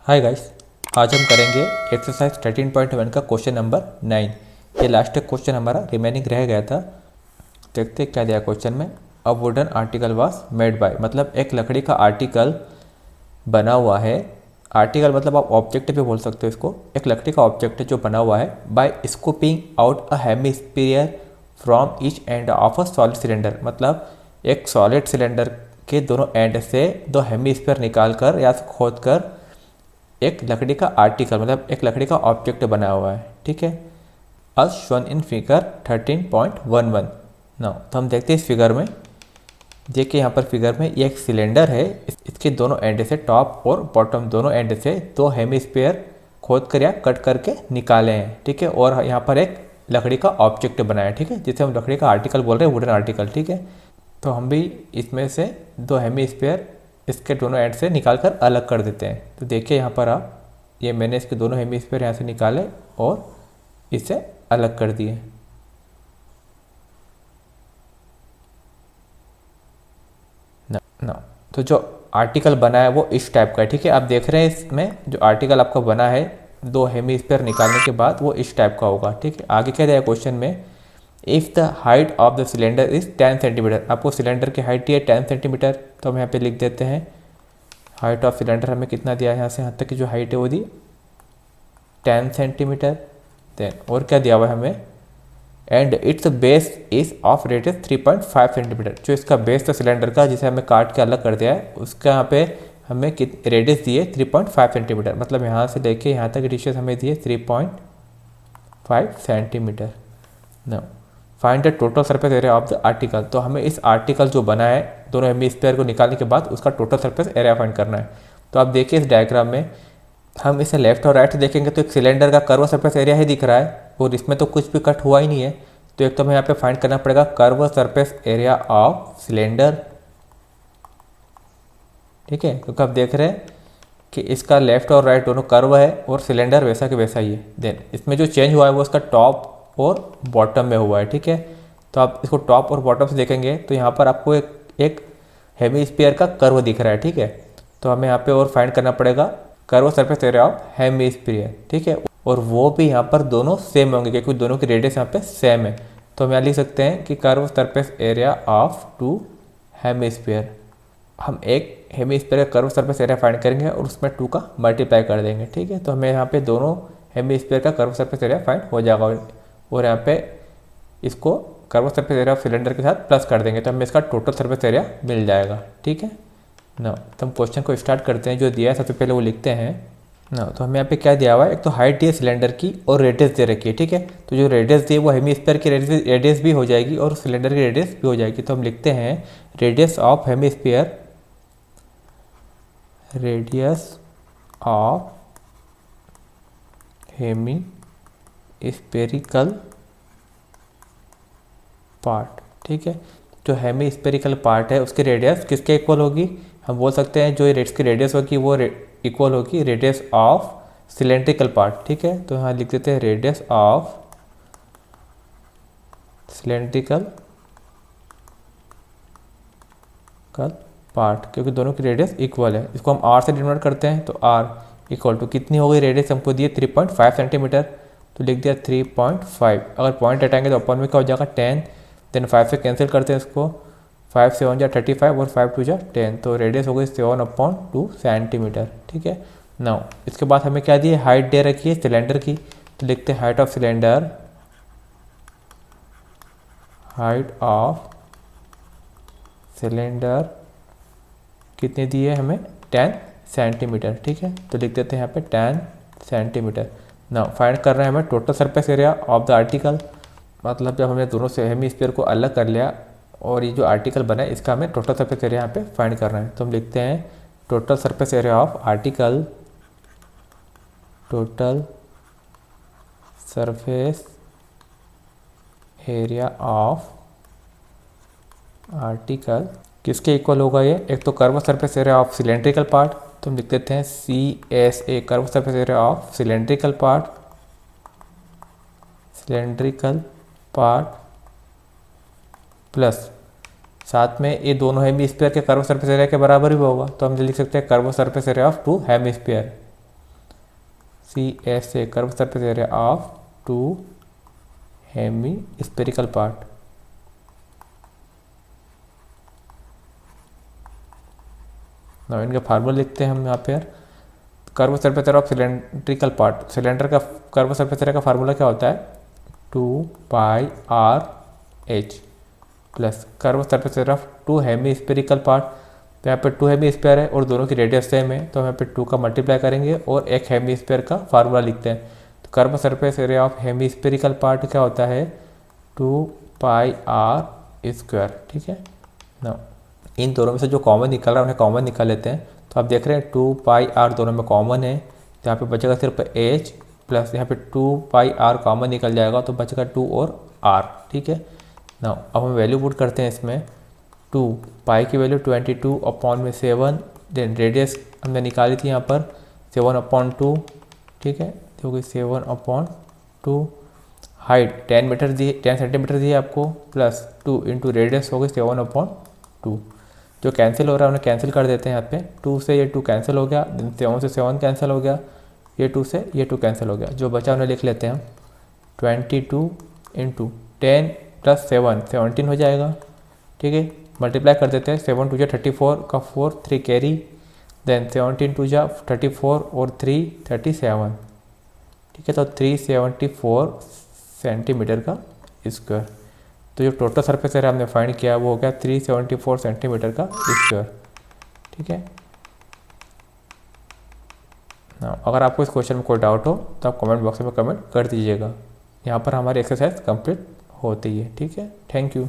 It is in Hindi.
हाय गाइस, आज हम करेंगे एक्सरसाइज 13.1 का क्वेश्चन नंबर 9। ये लास्ट क्वेश्चन हमारा रिमेनिंग रह गया था। देखते क्या दिया क्वेश्चन में। A wooden article was made by, मतलब एक लकड़ी का आर्टिकल बना हुआ है। आर्टिकल मतलब आप ऑब्जेक्ट भी बोल सकते हो इसको। एक लकड़ी का ऑब्जेक्ट है जो बना हुआ है by scooping out a hemisphere from each end of a solid cylinder, मतलब एक सॉलिड सिलेंडर के दोनों एंड से दो हेमिस्फीयर निकाल कर या खोद कर एक लकड़ी का आर्टिकल मतलब एक लकड़ी का ऑब्जेक्ट बना हुआ है। ठीक है, अस शोन इन फिगर 13.11। नाउ तो हम देखते हैं इस फिगर में। देखिए यहाँ पर फिगर में ये एक सिलेंडर है। इसके दोनों एंड से, टॉप और बॉटम दोनों एंड से दो हेमिस्फीयर खोद कर या कट करके निकाले हैं। ठीक है, और यहाँ पर एक लकड़ी का ऑब्जेक्ट बनाया है। ठीक है, जिसे हम लकड़ी का आर्टिकल बोल रहे हैं, वुडन आर्टिकल। ठीक है, तो हम भी इसमें से दो हेमिस्फीयर इसके दोनों एंड से निकाल कर अलग कर देते हैं। तो देखिए यहाँ पर आप, ये मैंने इसके दोनों हेमिस्फीयर यहाँ से निकाले और इसे अलग कर दिए। ना तो जो आर्टिकल बना है वो इस टाइप का है। ठीक है, आप देख रहे हैं इसमें जो आर्टिकल आपका बना है दो हेमिस्फीयर निकालने के बाद वो इस टाइप का होगा। ठीक है, आगे क्या दिया क्वेश्चन में, if the height of the cylinder is 10 centimetre. आपको सिलेंडर की हाइट है 10 सेंटीमीटर, तो हम यहाँ पे लिख देते हैं हाइट ऑफ सिलेंडर हमें कितना दिया है, यहाँ से यहाँ तक की जो हाइट है वो दी 10 सेंटीमीटर। देन और क्या दिया हुआ है हमें, and it's base is of radius 3.5 centimetre. जो इसका बेस था सिलेंडर का, जिसे हमें काट के अलग कर दिया है, उसका यहाँ पे हमें रेडियस दिए 3.5 सेंटीमीटर, मतलब यहाँ से लेके यहाँ तक डिस्टेंस हमें दिए 3.5 सेंटीमीटर। ना find the total surface area of the article. तो हमें इस आर्टिकल जो बना है दोनों हेमिस्फीयर को निकालने के बाद उसका टोटल सरफेस एरिया फाइंड करना है। तो आप देखिए इस डायग्राम में हम इसे लेफ्ट और राइट देखेंगे तो एक सिलेंडर का कर्व सरफेस एरिया ही दिख रहा है और इसमें तो कुछ भी कट हुआ ही नहीं है। तो एक तो हमें यहाँ पे फाइंड करना पड़ेगा curve surface area of cylinder. ठीक है, क्योंकि आप देख रहे हैं कि इसका लेफ्ट और राइट दोनों कर्व है और सिलेंडर वैसा के वैसा ही है। देन इसमें जो चेंज हुआ है वो इसका टॉप और बॉटम में हुआ है। ठीक है, तो आप इसको टॉप और बॉटम से देखेंगे तो यहाँ पर आपको एक हेमिस्फीयर का कर्व दिख रहा है। ठीक है, तो हमें यहाँ पे और फाइंड करना पड़ेगा curve surface area of hemisphere. ठीक है, और वो भी यहाँ पर दोनों सेम होंगे क्योंकि दोनों की रेडियस यहाँ पे सेम है। तो हम यहाँ लिख सकते हैं कि curve surface area of two hemisphere. हम एक हेमिस्फीयर का कर्व सरफेस एरिया फाइंड करेंगे और उसमें 2 का मल्टीप्लाई कर देंगे। ठीक है, तो हमें यहाँ पे दोनों हेमिस्फीयर का कर्व सरफेस एरिया फाइंड हो जाएगा और यहाँ पे इसको curve surface area of cylinder के साथ प्लस कर देंगे तो हमें इसका टोटल सरफेस एरिया मिल जाएगा। ठीक है ना, तो हम क्वेश्चन को स्टार्ट करते हैं। जो दिया है सबसे पहले वो लिखते हैं ना। तो हमें यहाँ पे क्या दिया हुआ है, एक तो हाइट दी है सिलेंडर की और रेडियस दे रखी है। ठीक है, तो जो रेडियस दी है वो हेमिस्फीयर की रेडियस भी हो जाएगी और सिलेंडर की रेडियस भी हो जाएगी। तो हम लिखते हैं radius of hemisphere, radius of hemispherical part. ठीक है, जो हेमिस्फेरिकल पार्ट है उसकी रेडियस किसके इक्वल होगी, हम बोल सकते हैं जो इसकी रेडियस होगी वो इक्वल होगी रेडियस ऑफ सिलेंड्रिकल पार्ट। ठीक है, तो यहाँ लिख देते हैं रेडियस ऑफ सिलेंड्रिकल पार्ट, क्योंकि दोनों की रेडियस इक्वल है। इसको हम आर से डिनोट करते हैं तो आर इक्वल टू कितनी हो गई, रेडियस हमको दिए 3.5 सेंटीमीटर, तो लिख दिया 3.5। अगर पॉइंट हटाएंगे तो अपन में क्या हो जाएगा 10, देन 5 से कैंसिल करते हैं इसको, 5 से 1 जा 35 और 5 2 जा 10, तो रेडियस हो गई 7/2 सेंटीमीटर। ठीक है, नाउ इसके बाद हमें क्या दिए, हाइट दे रखी है सिलेंडर की, तो लिखते हैं height of cylinder, height of cylinder कितनी दी है हमें 10 सेंटीमीटर। ठीक है, तो लिख देते हैं यहाँ पे 10 सेंटीमीटर। नाउ फाइंड कर रहे हैं हमें total surface area of the article, मतलब जब हमने दोनों से हेमिस्फीयर को अलग कर लिया और ये जो आर्टिकल बना है इसका हमें टोटल सरफेस एरिया यहाँ पे फाइंड करना है। तो हम लिखते हैं total surface area of article, total surface area of article किसके इक्वल होगा ये, एक तो curve surface area of cylindrical part, तो हम लिख देते हैं CSA curve surface area of cylindrical part, cylindrical part plus साथ में ये दोनों हेमिस्फीयर के कर्व सरफेस एरिया के बराबर ही होगा, तो हम लिख सकते हैं curve surface area of two hemisphere. C S A curve surface area of two hemispherical part. ना इनका फार्मूला लिखते हैं हम यहाँ पे। Curve surface area of cylindrical part, cylinder का कर्व सरफेस एरिया का फार्मूला क्या होता है, 2πr/h plus curve surface area of two hemispherical part. तो यहाँ पे टू हेमी स्पेयर है और दोनों की रेडियस सेम है, तो यहाँ पे 2 का मल्टीप्लाई करेंगे और एक हेमी स्पेयर का फार्मूला लिखते हैं। तो curve surface area of hemispherical part क्या होता है, 2πr²। ठीक है ना, इन दोनों में से जो कॉमन निकल रहा है उन्हें कॉमन निकाल लेते हैं। तो आप देख रहे हैं 2πr दोनों में कॉमन है, तो यहाँ पे बचेगा सिर्फ h प्लस यहाँ पे 2πr कॉमन निकल जाएगा तो बचेगा 2 और r। ठीक है ना, अब हम वैल्यू पुट करते हैं इसमें। 2 पाई की वैल्यू 22/7, देन रेडियस हमने निकाली थी यहाँ पर 7/2। ठीक है, तो 7/2। हाइट 10 मीटर दी, 10 सेंटीमीटर दी है आपको, प्लस 2 इंटू रेडियस हो गई 7/2। जो कैंसिल हो रहा है उन्हें कैंसिल कर देते हैं यहाँ पे। 2 से ये 2 कैंसिल हो गया, 7 से 7 कैंसिल हो गया, ये 2 से ये 2 कैंसिल हो गया। जो बचा उन्हें लिख लेते हैं हम। 22 इंटू 10 प्लस 7 17 हो जाएगा। ठीक है, मल्टीप्लाई कर देते हैं। 7 2 34 का 4 3 कैरी, देन 17 2 34 और 3 37। ठीक है, तो 374 सेंटीमीटर का स्क्वायर। तो जो टोटल सरफेस एरिया हमने फाइंड किया वो हो गया 374 सेंटीमीटर का स्क्वायर। ठीक है ना, अगर आपको इस क्वेश्चन में कोई डाउट हो तो आप कमेंट बॉक्स में कमेंट कर दीजिएगा। यहाँ पर हमारी एक्सरसाइज कंप्लीट होती है। ठीक है, थैंक यू।